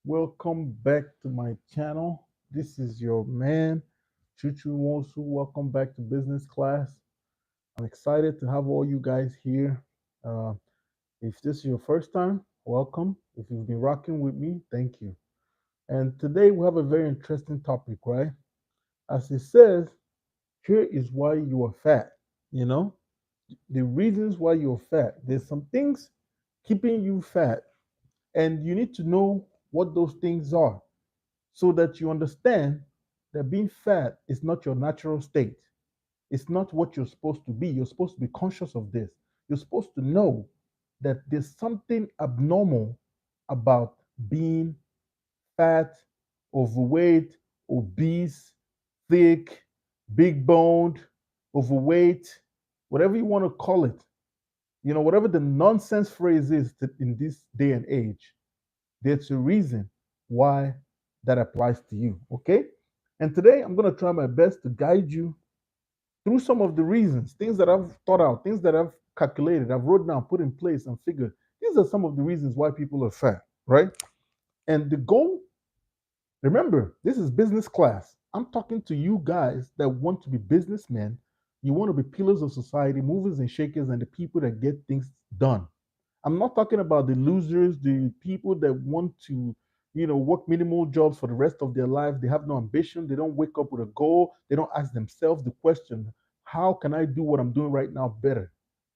Welcome back to my channel. This is your man, Chu-Chu. Welcome back to business class. I'm excited to have all you guys here. Uh, if this is your first time, welcome. If you've been rocking with me, thank you. And today we have a very interesting topic, right? As it says, here is why you are fat. You know, the reasons why you're fat. There's some things keeping you fat, and you need to know what those things are so that you understand that being fat is not your natural state. It's not what you're supposed to be. You're supposed to be conscious of this. You're supposed to know that there's something abnormal about being fat, overweight, obese, thick, big boned, overweight, whatever you want to call it. Whatever the nonsense phrase is in this day and age, there's a reason why that applies to you. Okay. And today I'm going to try my best to guide you through some of the reasons, things that I've thought out, things that I've calculated, I've wrote down, put in place, and figured. These are some of the reasons why people are fat, right? And the goal, remember, this is business class. I'm talking to you guys that want to be businessmen. You want to be pillars of society, movers and shakers, and the people that get things done. I'm not talking about the losers, the people that want to, work minimal jobs for the rest of their life. They have no ambition. They don't wake up with a goal. They don't ask themselves the question, how can I do what I'm doing right now better?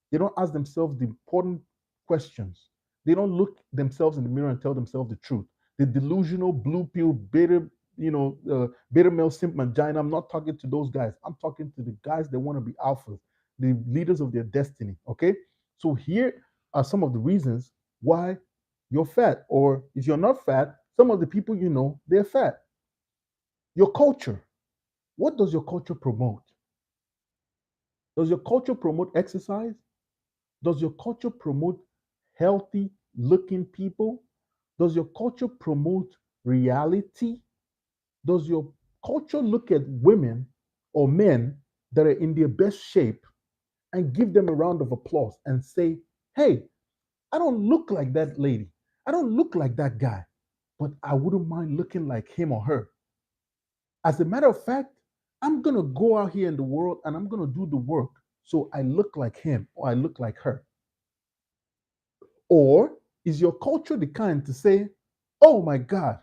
They don't ask themselves the important questions. They don't look themselves in the mirror and tell themselves the truth. The delusional blue pill beta male simp mangina. I'm not talking to those guys. I'm talking to the guys that want to be alphas, the leaders of their destiny. Okay, so here are some of the reasons why you're fat, or if you're not fat, some of the people they're fat. Your culture. What does your culture promote? Does your culture promote exercise? Does your culture promote healthy looking people? Does your culture promote reality? Does your culture look at women or men that are in their best shape and give them a round of applause and say, hey, I don't look like that lady. I don't look like that guy, but I wouldn't mind looking like him or her. As a matter of fact, I'm going to go out here in the world and I'm going to do the work so I look like him or I look like her. Or is your culture the kind to say, oh my God,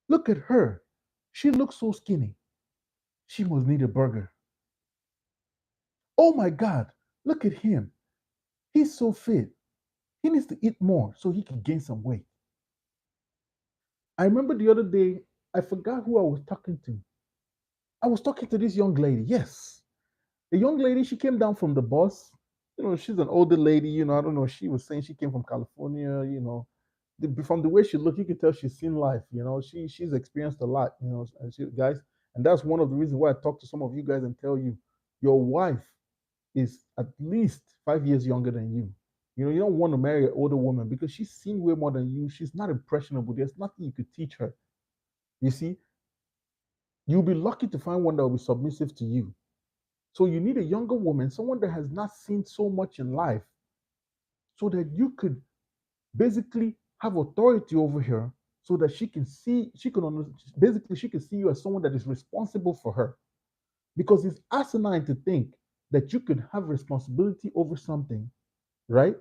look at her. She looks so skinny. She must need a burger. Oh my God, look at him. He's so fit. He needs to eat more so he can gain some weight. I remember the other day, I forgot who I was talking to. I was talking to this young lady. Yes. A young lady, she came down from the bus. She's an older lady. I don't know. She was saying she came from California. From the way she looked, you can tell she's seen life. She's experienced a lot. And guys, and that's one of the reasons why I talk to some of you guys and tell you, your wife is at least 5 years younger than you. You don't want to marry an older woman because she's seen way more than you. She's not impressionable. There's nothing you could teach her. You see, you'll be lucky to find one that will be submissive to you. So you need a younger woman, someone that has not seen so much in life, so that you could basically have authority over her, so that she can see you as someone that is responsible for her. Because it's asinine to think that you could have responsibility over something, right?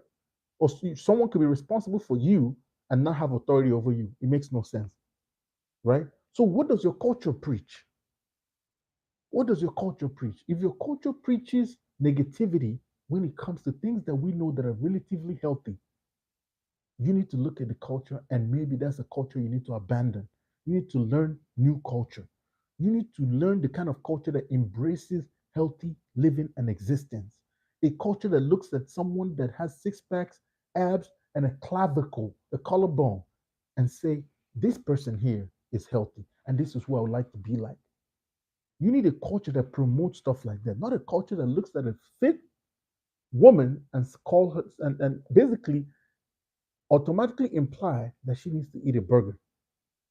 Or someone could be responsible for you and not have authority over you. It makes no sense, right? So what does your culture preach? What does your culture preach? If your culture preaches negativity when it comes to things that we know that are relatively healthy, you need to look at the culture, and maybe that's a culture you need to abandon. You need to learn new culture. You need to learn the kind of culture that embraces healthy living and existence. A culture that looks at someone that has six packs, abs, and a clavicle, a collarbone, and say, this person here is healthy, and this is who I would like to be like. You need a culture that promotes stuff like that, not a culture that looks at a fit woman and call her and basically automatically imply that she needs to eat a burger.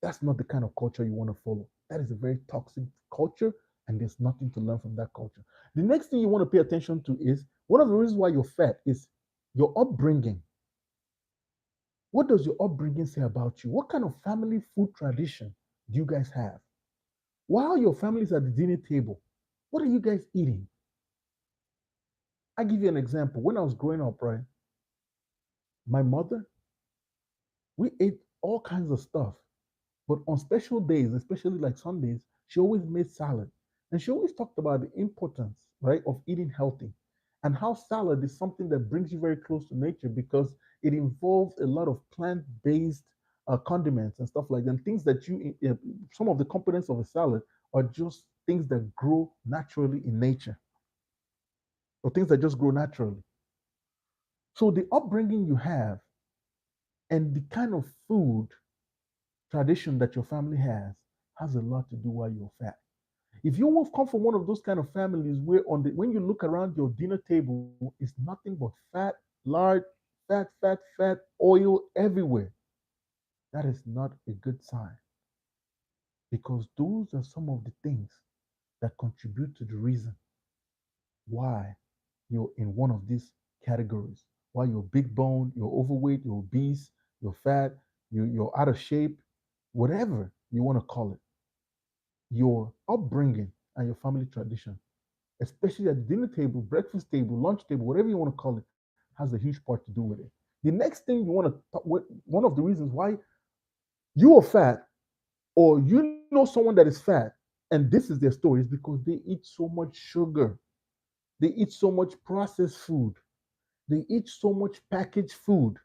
That's not the kind of culture you want to follow. That is a very toxic culture, and there's nothing to learn from that culture. The next thing you want to pay attention to is one of the reasons why you're fat is your upbringing. What does your upbringing say about you? What kind of family food tradition do you guys have? While your family's at the dinner table, what are you guys eating? I give you an example. When I was growing up, right, my mother, we ate all kinds of stuff. But on special days, especially like Sundays, she always made salad. And she always talked about the importance, right, of eating healthy and how salad is something that brings you very close to nature because it involves a lot of plant-based condiments and stuff like that. And things that some of the components of a salad are just things that grow naturally in nature or things that just grow naturally. So the upbringing you have and the kind of food tradition that your family has a lot to do why you're fat. If you will come from one of those kind of families where when you look around your dinner table, it's nothing but fat, lard, fat, oil everywhere. That is not a good sign because those are some of the things that contribute to the reason why you're in one of these categories. Why you're big bone, you're overweight, you're obese, you're fat, you're out of shape, whatever you want to call it. Your upbringing and your family tradition, especially at the dinner table, breakfast table, lunch table, whatever you want to call it, has a huge part to do with it. The next thing you want to, one of the reasons why you are fat or you know someone that is fat, and this is their story, is because they eat so much sugar. They eat so much processed food. They eat so much packaged food.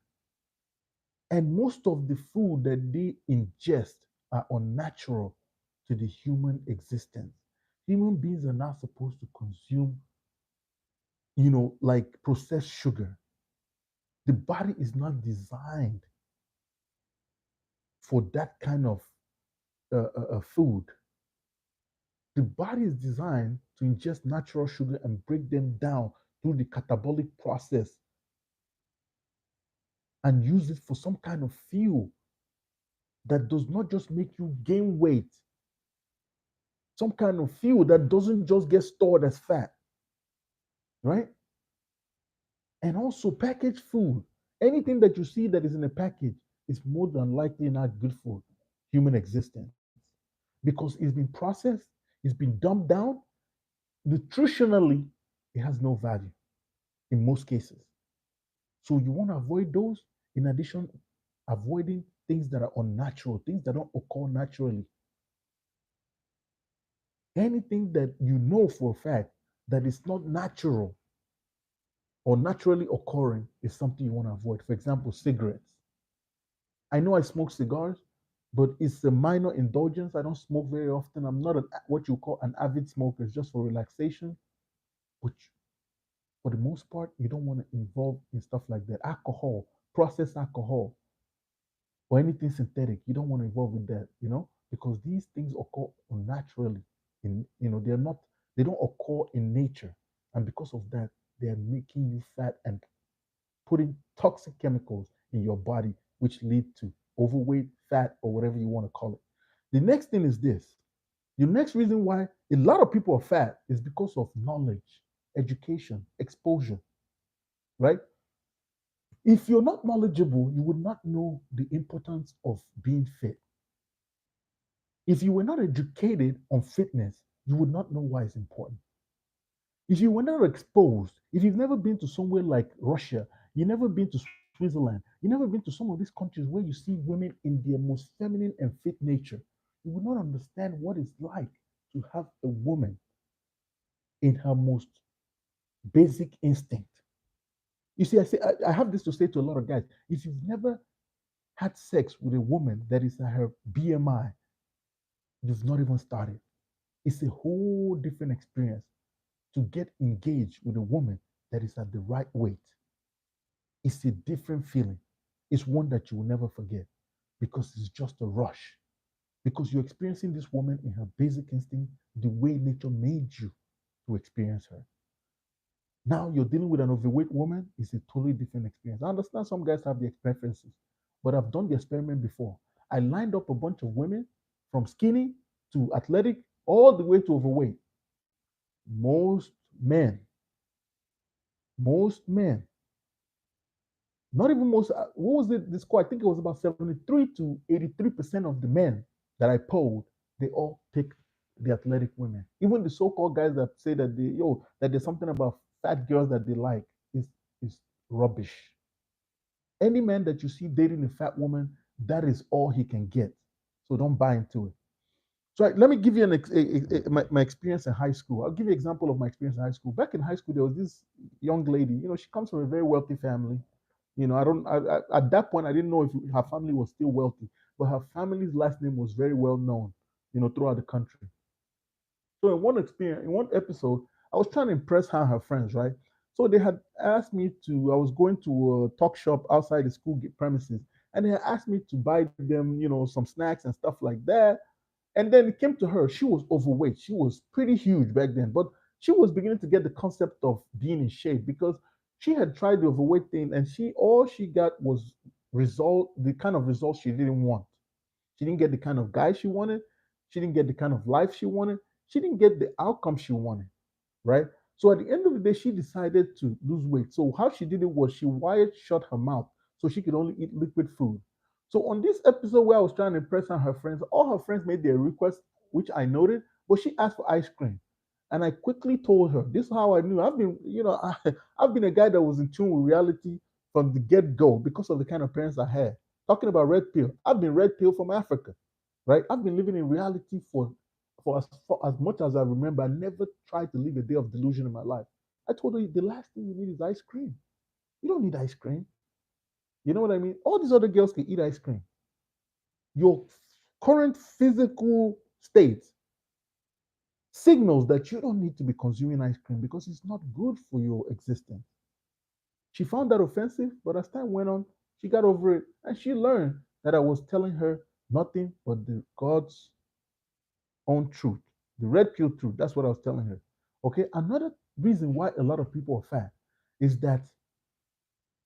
And most of the food that they ingest are unnatural to the human existence. Human beings are not supposed to consume, like processed sugar. The body is not designed for that kind of food. The body is designed to ingest natural sugar and break them down through the catabolic process and use it for some kind of fuel that does not just make you gain weight, some kind of fuel that doesn't just get stored as fat, right? And also packaged food. Anything that you see that is in a package is more than likely not good for human existence because it's been processed, it's been dumbed down. Nutritionally, it has no value in most cases. So you want to avoid those. In addition, avoiding things that are unnatural, things that don't occur naturally. Anything that you know for a fact that is not natural or naturally occurring is something you want to avoid. For example, cigarettes. I know I smoke cigars, but it's a minor indulgence. I don't smoke very often. I'm not what you call an avid smoker. It's just for relaxation. But for the most part, you don't want to involve in stuff like that. Alcohol, processed alcohol, or anything synthetic. You don't want to involve with that, because these things occur unnaturally. They don't occur in nature. And because of that, they are making you fat and putting toxic chemicals in your body, which lead to overweight, fat, or whatever you want to call it. The next thing is this. The next reason why a lot of people are fat is because of knowledge, education, exposure, right? If you're not knowledgeable, you would not know the importance of being fit. If you were not educated on fitness, you would not know why it's important. If you were not exposed, if you've never been to somewhere like Russia, you've never been to Switzerland, you've never been to some of these countries where you see women in their most feminine and fit nature, you would not understand what it's like to have a woman in her most basic instinct. You see, I have this to say to a lot of guys. If you've never had sex with a woman that is at her BMI, you've not even started. It's a whole different experience to get engaged with a woman that is at the right weight. It's a different feeling. It's one that you will never forget because it's just a rush. Because you're experiencing this woman in her basic instinct, the way nature made you to experience her. Now you're dealing with an overweight woman, it's a totally different experience. I understand some guys have their preferences, but I've done the experiment before. I lined up a bunch of women from skinny to athletic, all the way to overweight. Most men, most men Not even most, what was it? The score, I think it was about 73 to 83% of the men that I polled, they all picked the athletic women. Even the so-called guys that say that that there's something about fat girls that they like is rubbish. Any man that you see dating a fat woman, that is all he can get. So don't buy into it. So let me give you my experience in high school. I'll give you an example of my experience in high school. Back in high school, there was this young lady. She comes from a very wealthy family. I don't. At that point, I didn't know if her family was still wealthy, but her family's last name was very well known. Throughout the country. So in one episode, I was trying to impress her and her friends, right? So they had asked me to. I was going to a talk shop outside the school premises, and they had asked me to buy them, some snacks and stuff like that. And then it came to her. She was overweight. She was pretty huge back then, but she was beginning to get the concept of being in shape because she had tried the overweight thing, and she all she got was the kind of results she didn't want. She didn't get the kind of guy she wanted. She didn't get the kind of life she wanted. She didn't get the outcome she wanted, right? So at the end of the day, she decided to lose weight. So how she did it was she wired shut her mouth so she could only eat liquid food. So on this episode where I was trying to impress her friends, all her friends made their requests, which I noted, but she asked for ice cream. And I quickly told her, this is how I knew. I've been, I've been a guy that was in tune with reality from the get-go because of the kind of parents I had. Talking about red pill, I've been red pill from Africa, right? I've been living in reality for as much as I remember. I never tried to live a day of delusion in my life. I told her the last thing you need is ice cream. You don't need ice cream. You know what I mean? All these other girls can eat ice cream. Your current physical state signals that you don't need to be consuming ice cream because it's not good for your existence. She found that offensive, but as time went on, she got over it and she learned that I was telling her nothing but the God's own truth, the red pill truth. That's what I was telling her. Okay. Another reason why a lot of people are fat is that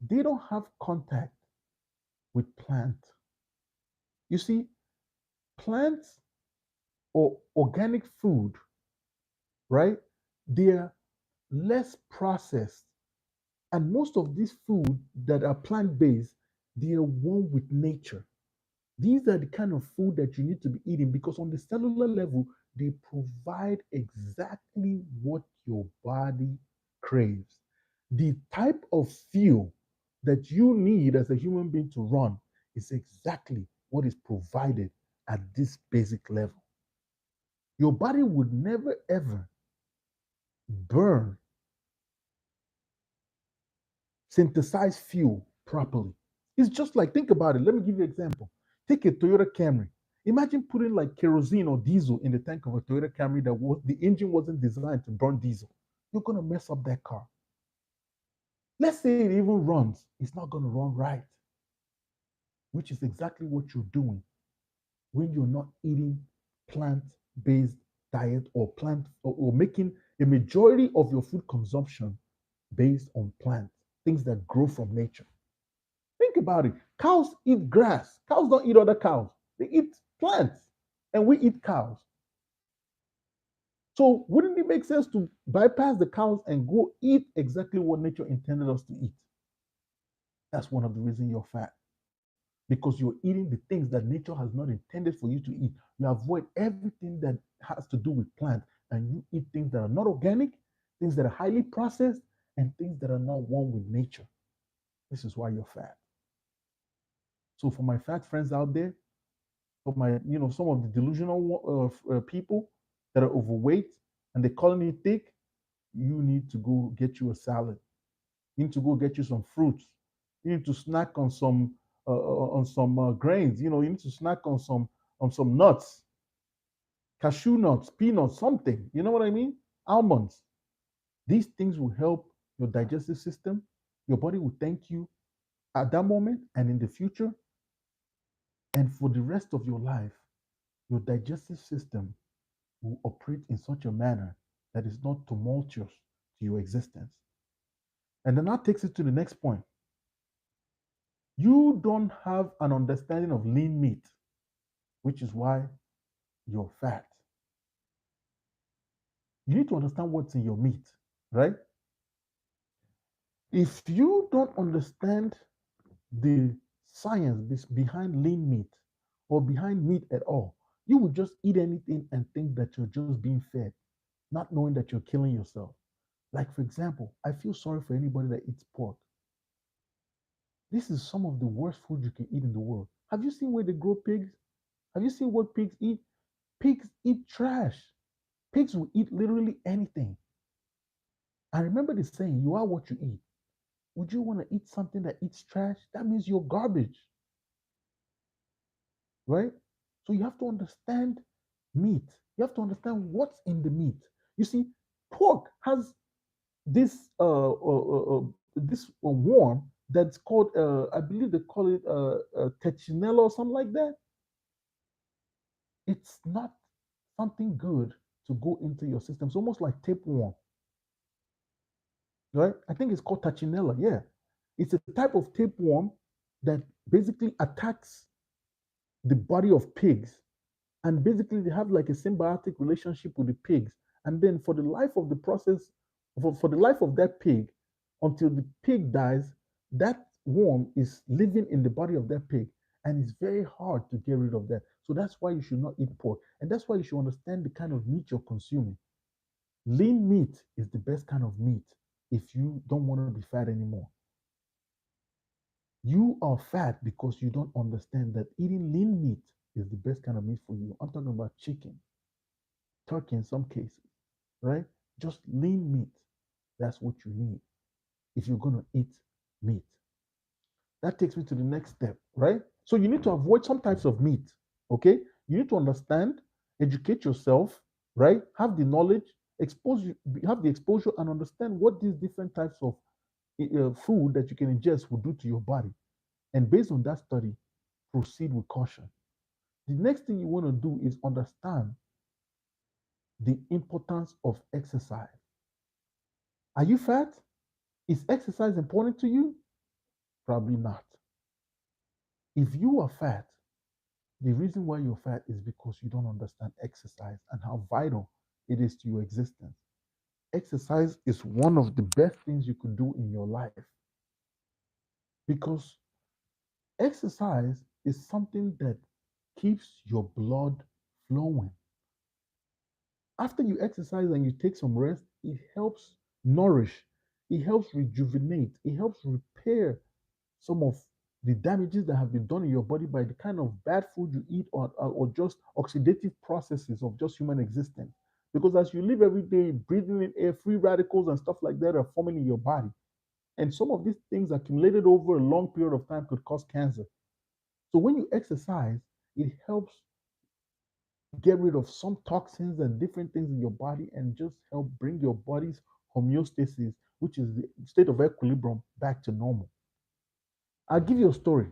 they don't have contact with plants. You see, plants or organic food, right? They're less processed. And most of these food that are plant-based, they are one with nature. These are the kind of food that you need to be eating because on the cellular level, they provide exactly what your body craves. The type of fuel that you need as a human being to run is exactly what is provided at this basic level. Your body would never ever burn synthesize fuel properly. It's just like, think about it. Let me give you an example. Take a Toyota Camry. Imagine putting like kerosene or diesel in the tank of a Toyota Camry that the engine wasn't designed to burn diesel. You're going to mess up that car. Let's say it even runs, it's not going to run right, which is exactly what you're doing when you're not eating plant-based diet or or making a majority of your food consumption based on plants, things that grow from nature. Think about it. Cows eat grass. Cows don't eat other cows. They eat plants, and we eat cows. So wouldn't it make sense to bypass the cows and go eat exactly what nature intended us to eat? That's one of the reasons you're fat. Because you're eating the things that nature has not intended for you to eat. You avoid everything that has to do with plants, and you eat things that are not organic, things that are highly processed, and things that are not one with nature. This is why you're fat. So for my fat friends out there, for my, some of the delusional people that are overweight and they're calling it thick, you need to go get you a salad. You need to go get you some fruits. You need to snack on some grains. You need to snack on some nuts, cashew nuts, peanuts, something. You know what I mean? Almonds. These things will help your digestive system. Your body will thank you at that moment and in the future. And for the rest of your life, your digestive system will operate in such a manner that is not tumultuous to your existence. And then that takes it to the next point. You don't have an understanding of lean meat, which is why you're fat. You need to understand what's in your meat, right? If you don't understand the science behind lean meat or behind meat at all, you would just eat anything and think that you're just being fed, not knowing that you're killing yourself. Like, for example, I feel sorry for anybody that eats pork. This is some of the worst food you can eat in the world. Have you seen where they grow pigs? Have you seen what pigs eat? Pigs eat trash. Pigs will eat literally anything. I remember the saying, you are what you eat. Would you want to eat something that eats trash? That means you're garbage, right? So you have to understand meat. You have to understand what's in the meat. You see, pork has this worm that's called I believe they call it techinella or something like that. It's not something good to go into your system. It's almost like tapeworm, right? I think it's called tachinella. Yeah, it's a type of tapeworm that basically attacks the body of pigs, and basically they have like a symbiotic relationship with the pigs. And then for the life of the process, for the life of that pig, until the pig dies, that worm is living in the body of that pig, and it's very hard to get rid of that. So that's why you should not eat pork, and that's why you should understand the kind of meat you're consuming. Lean meat is the best kind of meat if you don't want to be fat anymore. You are fat because you don't understand that eating lean meat is the best kind of meat for you. I'm talking about chicken, turkey in some cases, right? Just lean meat. That's what you need if you're going to eat meat. That takes me to the next step, right? So you need to avoid some types of meat, okay? You need to understand, educate yourself, right? Have the knowledge, have the exposure, and understand what these different types of food that you can ingest will do to your body. And based on that study, proceed with caution. The next thing you want to do is understand the importance of exercise. Are you fat? Is exercise important to you? Probably not. If you are fat, the reason why you're fat is because you don't understand exercise and how vital it is to your existence. Exercise is one of the best things you could do in your life because exercise is something that keeps your blood flowing. After you exercise and you take some rest, it helps nourish, it helps rejuvenate, it helps repair some of the damages that have been done in your body by the kind of bad food you eat or just oxidative processes of just human existence. Because as you live every day breathing in air, free radicals and stuff like that are forming in your body. And some of these things accumulated over a long period of time could cause cancer. So when you exercise, it helps get rid of some toxins and different things in your body and just help bring your body's homeostasis, which is the state of equilibrium, back to normal. I'll give you a story.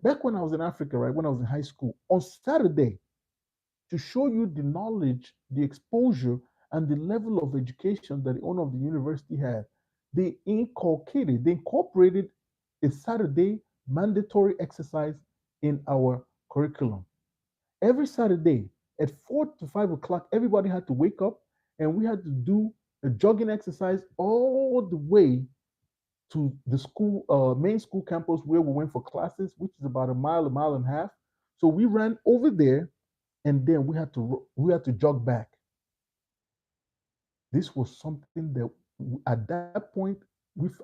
Back when I was in Africa, right, when I was in high school, on Saturday, to show you the knowledge, the exposure, and the level of education that the owner of the university had, they incorporated a Saturday mandatory exercise in our curriculum. Every Saturday at 4 to 5 o'clock, everybody had to wake up and we had to do a jogging exercise all the way to the school, main school campus where we went for classes, which is about a mile and a half. So we ran over there, and then we had to jog back. This was something that at that point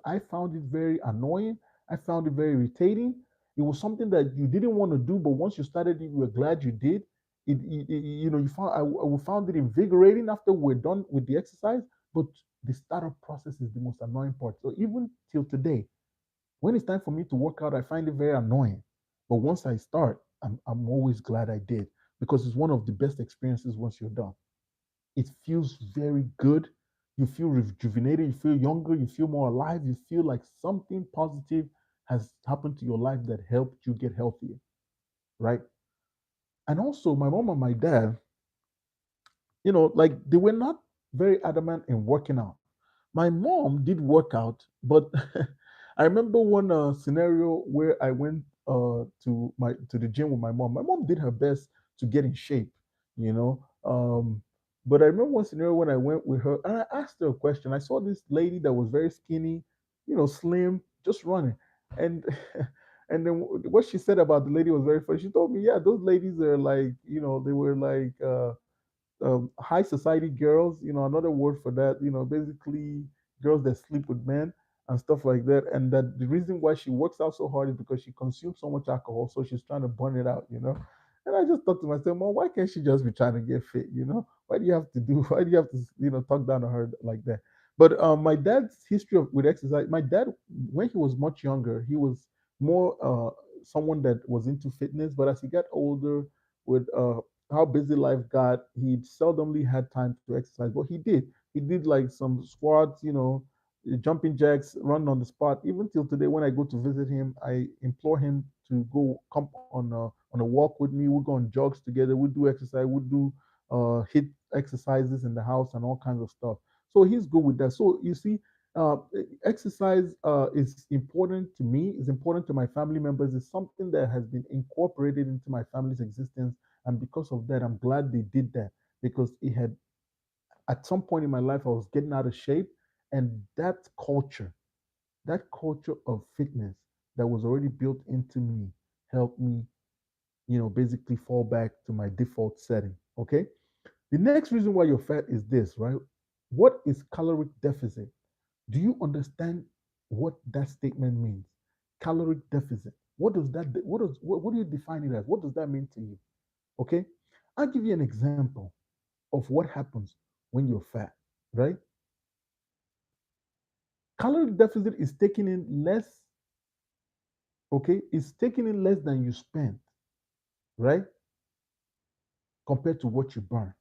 I found it very annoying. I found it very irritating. It was something that you didn't want to do, but once you started it, you were glad you did. You found I found it invigorating after we're done with the exercise, but the startup process is the most annoying part. So even till today, when it's time for me to work out, I find it very annoying. But once I start, I'm always glad I did because it's one of the best experiences once you're done. It feels very good. You feel rejuvenated, you feel younger, you feel more alive, you feel like something positive has happened to your life that helped you get healthier, right? And also, my mom and my dad, like they were not very adamant in working out. My mom did work out, but I remember one scenario where I went to the gym with my mom. My mom did her best to get in shape, you know. But I remember one scenario when I went with her and I asked her a question. I saw this lady that was very skinny, slim, just running, and And then what she said about the lady was very funny. She told me, yeah, those ladies are like, they were like high society girls, another word for that, basically girls that sleep with men and stuff like that. And that the reason why she works out so hard is because she consumes so much alcohol, so she's trying to burn it out. And I just thought to myself, well, why can't she just be trying to get fit? Why do you have to why do you have to, talk down on her like that? But my dad's history with exercise, my dad, when he was much younger, he was more someone that was into fitness. But as he got older, with how busy life got, he seldomly had time to exercise. But he did. He did like some squats, jumping jacks, run on the spot. Even till today, when I go to visit him, I implore him to go come on a walk with me. We go on jogs together. We do exercise. We do hit exercises in the house and all kinds of stuff. So he's good with that. So you see, uh, exercise is important to me. Is important to my family members. It's something that has been incorporated into my family's existence, and because of that, I'm glad they did that, because it had, at some point in my life, I was getting out of shape, and that culture of fitness that was already built into me helped me, basically fall back to my default setting. Okay. The next reason why you're fat is this, right? What is caloric deficit? Do you understand what that statement means? Caloric deficit. What does that? What do you define it as? What does that mean to you? Okay. I'll give you an example of what happens when you're fat, right? Caloric deficit is taking in less, okay? It's taking in less than you spend, right? Compared to what you burn,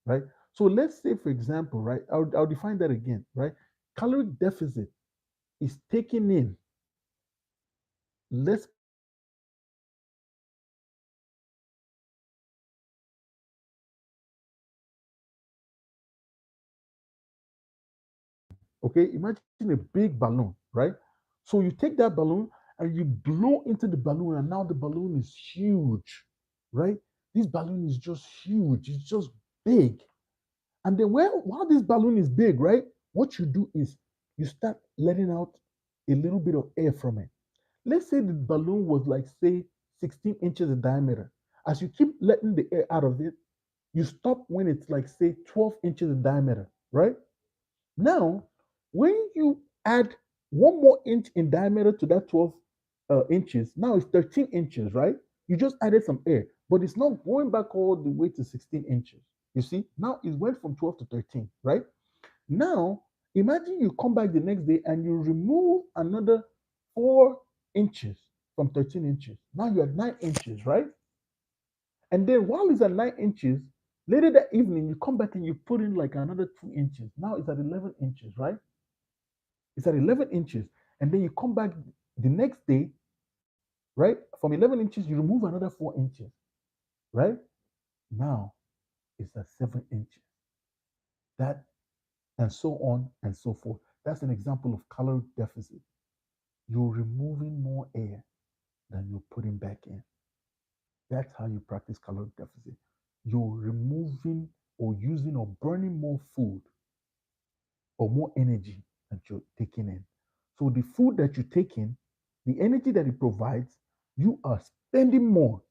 right? So let's say, for example, right? I'll define that again, right? Caloric deficit is taking in less calories than you burn compared to what you burn. Okay, imagine a big balloon, right? So you take that balloon, okay, imagine a big balloon, right? So you take that balloon and you blow into the balloon, and now the balloon is huge, right? This balloon is just huge, it's just big. And then while this balloon is big, right? What you do is you start letting out a little bit of air from it. Let's say the balloon was like, say, 16 inches in diameter. As you keep letting the air out of it, you stop when it's like, say, 12 inches in diameter, right? Now, when you add one more inch in diameter to that 12 inches, now it's 13 inches, right? You just added some air, but it's not going back all the way to 16 inches. You see, now it went from 12 to 13, right? Now, imagine you come back the next day and you remove another 4 inches from 13 inches. Now you're at 9 inches, right? And then while it's at 9 inches, later that evening, you come back and you put in like another 2 inches. Now it's at 11 inches, right? It's at 11 inches. And then you come back the next day, right? From 11 inches, you remove another 4 inches, right? Now it's at 7 inches. That, and so on and so forth. That's an example of caloric deficit. You're removing more air than you're putting back in. That's how you practice caloric deficit. You're removing or using or burning more food or more energy that you're taking in. So the food that you take in, the energy that it provides, you are spending more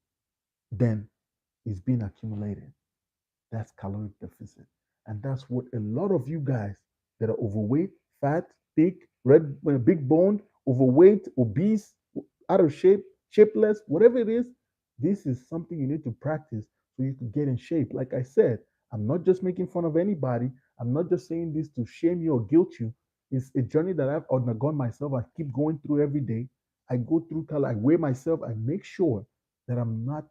than is being accumulated. That's caloric deficit. And that's what a lot of you guys that are overweight, fat, thick, red, big boned, overweight, obese, out of shape, shapeless, whatever it is, this is something you need to practice so you can get in shape. Like I said, I'm not just making fun of anybody. I'm not just saying this to shame you or guilt you. It's a journey that I've undergone myself. I keep going through every day. I go through color, I weigh myself, I make sure that I'm not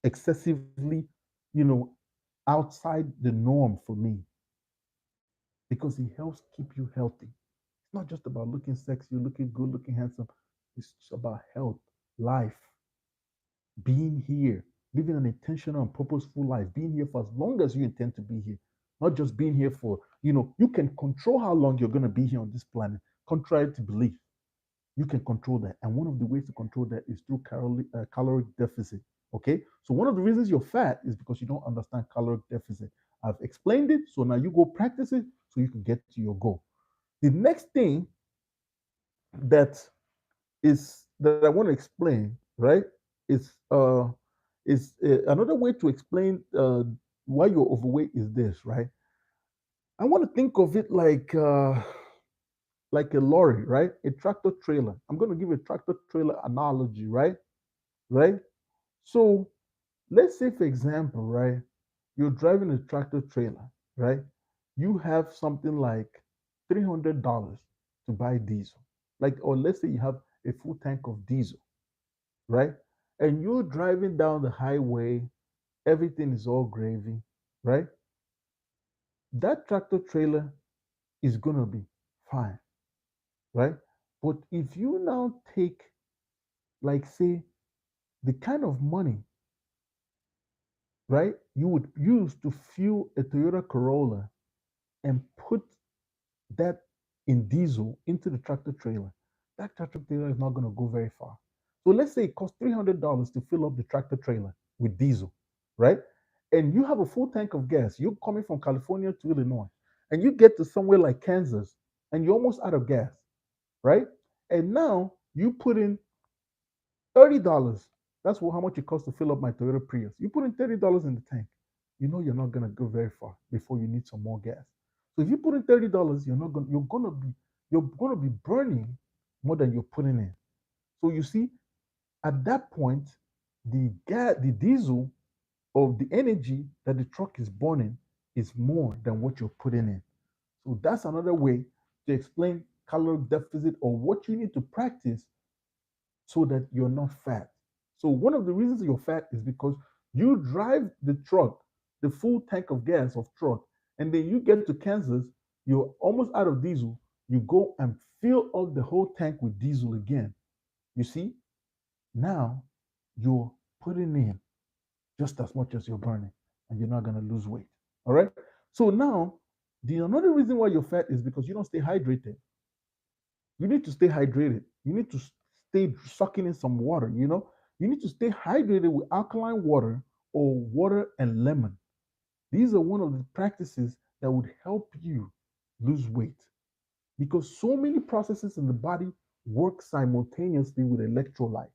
excessively, you know, outside the norm for me, because it helps keep you healthy. It's not just about looking sexy, looking good, looking handsome. It's about health, life, being here, living an intentional and purposeful life, being here for as long as you intend to be here. Not just being here for, you can control how long you're going to be here on this planet, contrary to belief. You can control that. And one of the ways to control that is through caloric deficit. Okay. So one of the reasons you're fat is because you don't understand caloric deficit. I've explained it. So now you go practice it so you can get to your goal. The next thing that is that I want to explain, right, is another way to explain why you're overweight is this, right? I want to think of it like a lorry, right? A tractor trailer. I'm going to give a tractor trailer analogy, right? Right? So let's say, for example, right, you're driving a tractor trailer, right? You have something like $300 to buy diesel, like, or let's say you have a full tank of diesel, right? And you're driving down the highway, everything is all gravy, right? That tractor trailer is gonna be fine, right? But if you now take, like, say, the kind of money, right, you would use to fuel a Toyota Corolla and put that in diesel into the tractor trailer, that tractor trailer is not going to go very far. So let's say it costs $300 to fill up the tractor trailer with diesel, right? And you have a full tank of gas. You're coming from California to Illinois, and you get to somewhere like Kansas, and you're almost out of gas, right? And now you put in $30. That's how much it costs to fill up my Toyota Prius. You put in $30 in the tank. You know you're not gonna go very far before you need some more gas. So if you put in $30, you're gonna be burning more than you're putting in. So you see, at that point, the diesel of the energy that the truck is burning is more than what you're putting in. So that's another way to explain caloric deficit or what you need to practice so that you're not fat. So one of the reasons you're fat is because you drive the truck, the full tank of gas of truck, and then you get to Kansas, you're almost out of diesel. You go and fill up the whole tank with diesel again. You see, now you're putting in just as much as you're burning, and you're not gonna lose weight. All right. So now the another reason why you're fat is because you don't stay hydrated. You need to stay hydrated. You need to stay sucking in some water, You need to stay hydrated with alkaline water or water and lemon. These are one of the practices that would help you lose weight because so many processes in the body work simultaneously with electrolytes.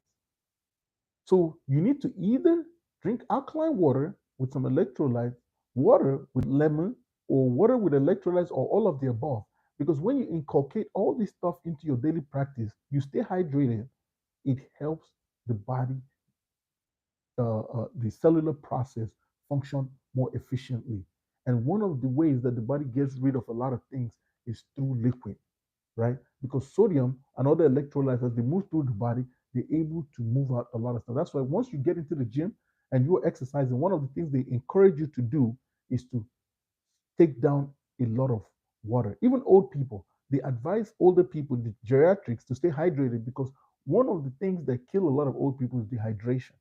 So you need to either drink alkaline water with some electrolytes, water with lemon, or water with electrolytes, or all of the above. Because when you inculcate all this stuff into your daily practice, you stay hydrated. It helps the body, the cellular process function more efficiently. And one of the ways that the body gets rid of a lot of things is through liquid, right? Because sodium and other electrolytes, as they move through the body, they're able to move out a lot of stuff. That's why once you get into the gym and you're exercising, one of the things they encourage you to do is to take down a lot of water. Even old people, they advise older people, the geriatrics, to stay hydrated because one of the things that kill a lot of old people is dehydration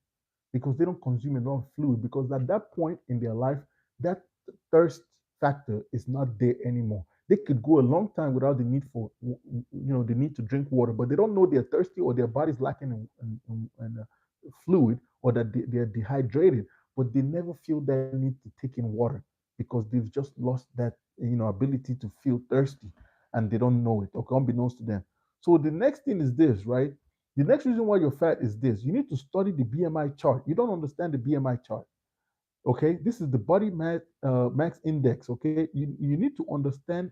because they don't consume enough fluid because at that point in their life, that thirst factor is not there anymore. They could go a long time without the need for, the need to drink water, but they don't know they're thirsty or their body's lacking in fluid or that they're dehydrated, but they never feel that need to take in water because they've just lost that, ability to feel thirsty and they don't know it or unbeknownst to them. So the next thing is this, right? The next reason why you're fat is this. You need to study the BMI chart. You don't understand the BMI chart. Okay, this is the body max index. Okay, you need to understand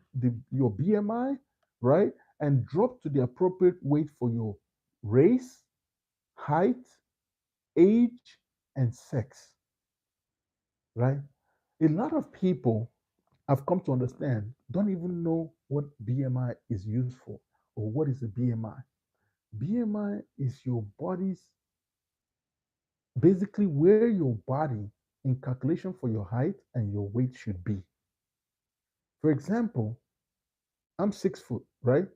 your BMI, right, and drop to the appropriate weight for your race, height, age, and sex, right? A lot of people I've come to understand don't even know what BMI is used for or what is a BMI. BMI is your body's basically where your body in calculation for your height and your weight should be. For example, I'm 6 foot, right?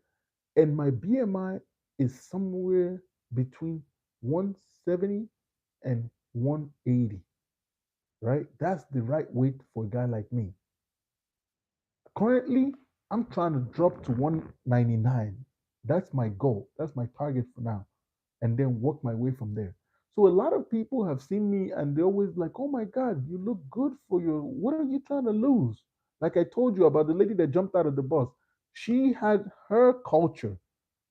And my BMI is somewhere between 170 and 180, right? That's the right weight for a guy like me. Currently, I'm trying to drop to 199. That's my goal. That's my target for now. And then work my way from there. So a lot of people have seen me and they're always like, oh my God, you look good for your, what are you trying to lose? Like I told you about the lady that jumped out of the bus. She had her culture.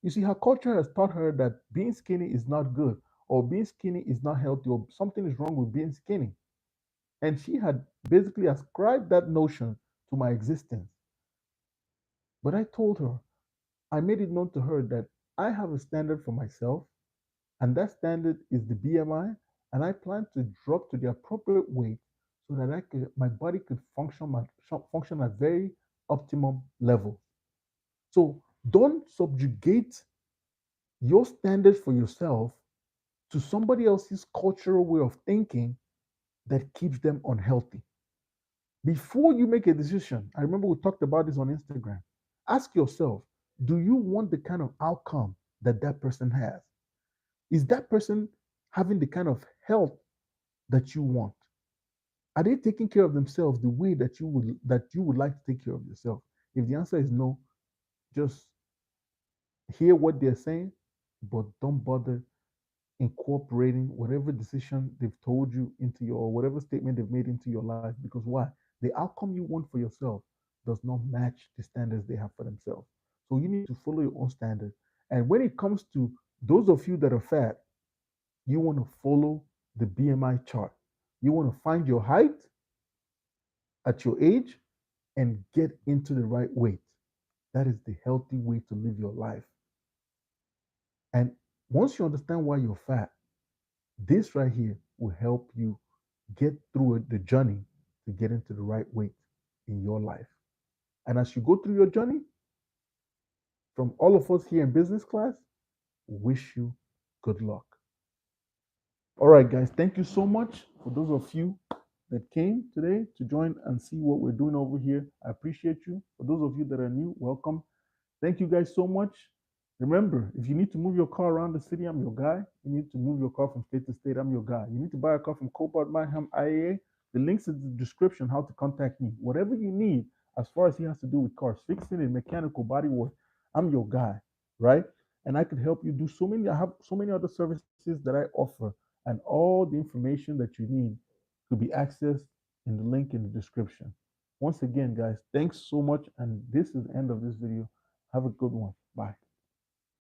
You see, her culture has taught her that being skinny is not good, or being skinny is not healthy, or something is wrong with being skinny. And she had basically ascribed that notion to my existence. But I told her, I made it known to her that I have a standard for myself, and that standard is the BMI, and I plan to drop to the appropriate weight so that my body could function at very optimum level. So don't subjugate your standards for yourself to somebody else's cultural way of thinking that keeps them unhealthy. Before you make a decision, I remember we talked about this on Instagram. Ask yourself, do you want the kind of outcome that that person has? Is that person having the kind of health that you want? Are they taking care of themselves the way that you would like to take care of yourself? If the answer is no, just hear what they're saying, but don't bother incorporating whatever decision they've told you into your, or whatever statement they've made into your life. Because why? The outcome you want for yourself does not match the standards they have for themselves. So you need to follow your own standards. And when it comes to those of you that are fat, you want to follow the BMI chart. You want to find your height at your age and get into the right weight. That is the healthy way to live your life. And once you understand why you're fat, this right here will help you get through the journey to get into the right weight in your life. And as you go through your journey, from all of us here in business class, wish you good luck. All right, guys, thank you so much for those of you that came today to join and see what we're doing over here. I appreciate you. For those of you that are new, welcome. Thank you guys so much. Remember, if you need to move your car around the city, I'm your guy. You need to move your car from state to state, I'm your guy. You need to buy a car from Copart Manham IAA. The link's in the description how to contact me. Whatever you need, as far as he has to do with cars, fixing it, mechanical, body work, I'm your guy, right? And I could help you do so many. I have so many other services that I offer, and all the information that you need could be accessed in the link in the description. Once again, guys, thanks so much. And this is the end of this video. Have a good one. Bye.